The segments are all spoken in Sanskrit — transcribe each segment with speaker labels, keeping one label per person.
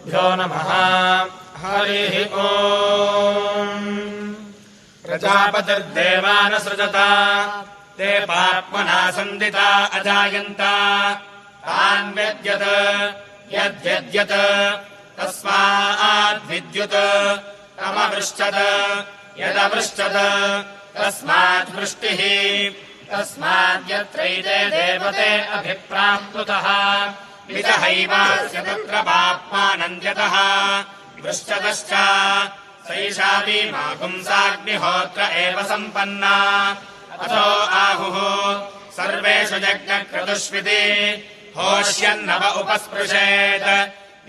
Speaker 1: गुरुभ्यो नमः। हरिः ओम्। प्रजापतिर्देवानसृजत ते पाप्मना सन्दिता अजायन्त तान् व्यद्यत् यद्यद्यत् तस्माद्विद्युत् तमवृश्चत् यदवृश्चत् तस्मात् वृष्टिः तस्माद्यत्रैते देवते अभिप्राप्नुतः विदहैवास्य तत्र पाप्मानन्द्यतः वृश्चतश्च सैषा पुंसाग्निहोत्र एव सम्पन्ना अथो आहुः सर्वेषु यज्ञक्रतुष्विति होष्यन्नव उपस्पृशेत्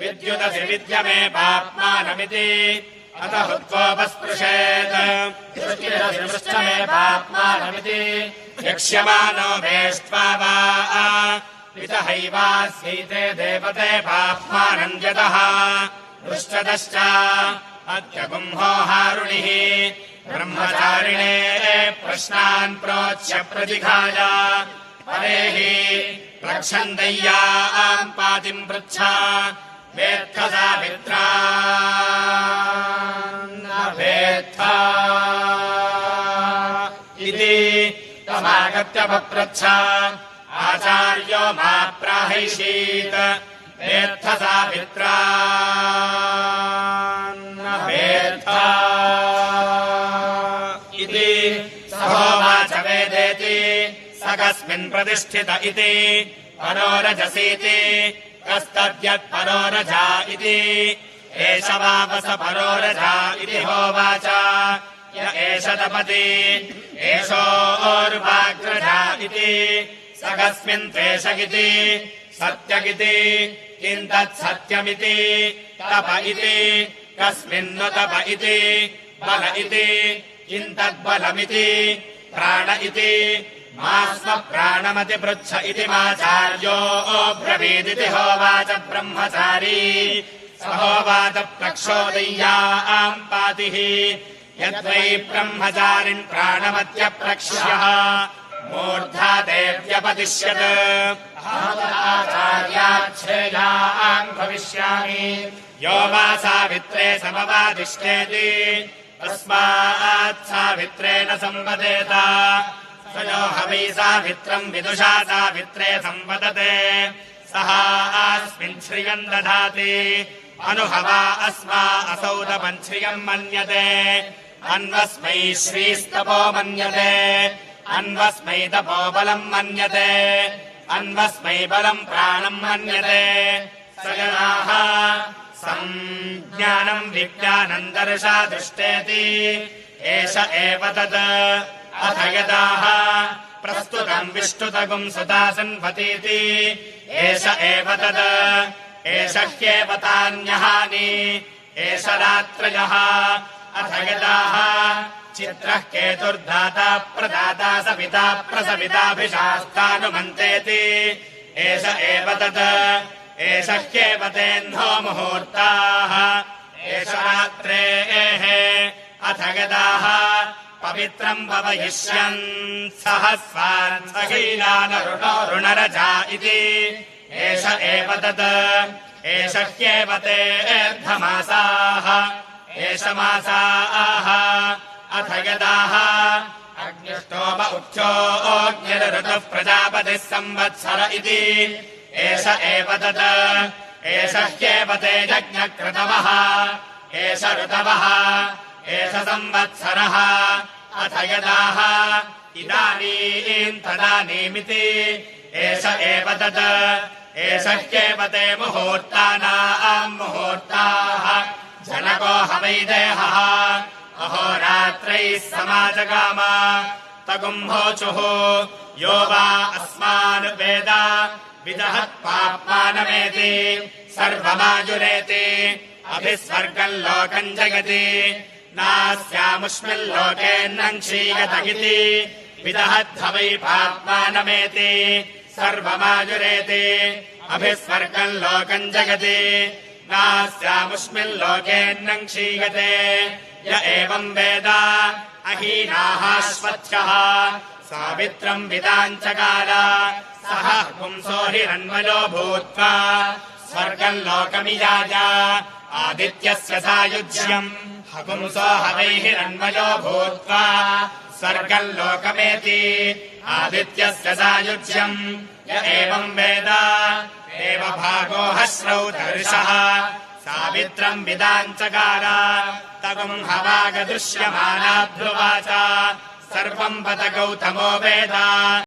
Speaker 1: विद्युदसि विद्यमे पाप्मानमिति अत हुत्वोपस्पृशेत् वृष्टिरसि पाप्मानमिति यक्ष्यमानो वेष्ट्वा वा विदहैवास्यैते देवते पाप्मानन्द्यतः वृश्चतश्च अद्यगुंहोहारुणिः ब्रह्मचारिणे प्रश्नान् प्रोच्य प्रजिघाय परेः प्रक्षन्दय्याम् पातिम् पृच्छा वेत्थ सावित्रा न वेत्थ इति तमागत्य पप्रच्छ आचार्यो मा प्राहैषीत् वेत्थ सावित्रा न वेत्थ इति सहोवाच वेदेति स कस्मिन् प्रतिष्ठित इति परो रजसीति कस्तद्यत्परो रजा इति एष वावस परो रजा इति होवाच य एष तपति एषोर्वाग्रजा इति स कस्मिन् त्वेषगिति सत्यगिति किम् तत्सत्यमिति तप इति कस्मिन्नु तप इति बल इति किम् तद्बलमिति प्राण इति मा स्म प्राणमति पृच्छ इति माचार्यो ब्रवीदिति होवाच ब्रह्मचारी स होवाच प्रक्षोदय्याम् पातिः यद्वै ब्रह्मचारिन् प्राणमत्यप्रक्ष्यः मूर्धा देव्यपतिष्यत् आचार्याच्छ्रेयाम् भविष्यामि यो वा सावित्रे समवादिष्टेति तस्मात् सावित्रेण संवदेत स यो हवै सावित्रम् विदुषा सावित्रे संवदते सः अस्मिन् श्रियम् दधाति अनुभवा अस्मा असौ तपन् श्रियम् मन्यते अन्वस्मै श्रीस्तपो मन्यते अन्वस्मै तपोबलम् मन्यते अन्वस्मै बलम् प्राणम् मन्यते स जनाः संज्ञानम् विज्ञानम् दर्शा दृष्टेति एष एव तत् अथ यदाह प्रस्तुतम् विष्णुतगुम् सुता सन्वतीति एष एव तत् एष ह्येव तान्यहानि एष रात्रयः अथ यदाह चित्रः केतुर्दाता प्रदाता सविता प्रसविताभिशास्तानुमन्तेति एष एव तत् एष ह्येव तेऽह्नो मुहूर्ताः एष रात्रेः अथ यदाह पवित्रम् पवयिष्यन् सहस्वान् सहीनानरुणरजा इति एष एव तत् एष ह्येव तेऽर्धमासाः एष मासाः अथ यदाह अग्निष्टोम उच्चोऽग्निरऋतुः प्रजापतिः संवत्सर इति एष एव तत् एष ह्येव ते यज्ञक्रतवः एष ऋतवः एष संवत्सरः अथ यदाह इदानीम् तदानीमिति एष एव तत् एष ह्येव ते मुहूर्तानाम् मुहूर्ताः जनको हवै देहः अहोरात्रैः समाजगाम तगुम्भोचुः यो वा अस्मान् वेद विदहत् पाप्मानमेति सर्वमाजुरेति अभिस्वर्गम् लोकम् जगति नास्यामुष्मिल्लोकेऽन्नम् क्षीयत इति विदहद्धवै पाप्मानमेति सर्वमाजुरेति अभिस्वर्गम् लोकम् जगति नास्यामुष्मिल्लोकेऽन्नम् क्षीयते य एवम् वेद अहीनाहाश्वत्यः सावित्रम् विदाञ्चकार सः पुंसो हिरण्मयो भूत्वा स स्वर्गम् लोकमियाज आदित्यस्य सायुज्यम् हपुंसो हवैहिरण्मयो भूत्वा स्वर्गम् लोकमेति आदित्यस्य सायुज्यम् य एवम् वेद देवभागो हश्रौतर्षः सावित्रम् विदाञ्चकार तगुम् हवागदृश्यमानाभ्युवाच सर्वम् पद गौतमो वेद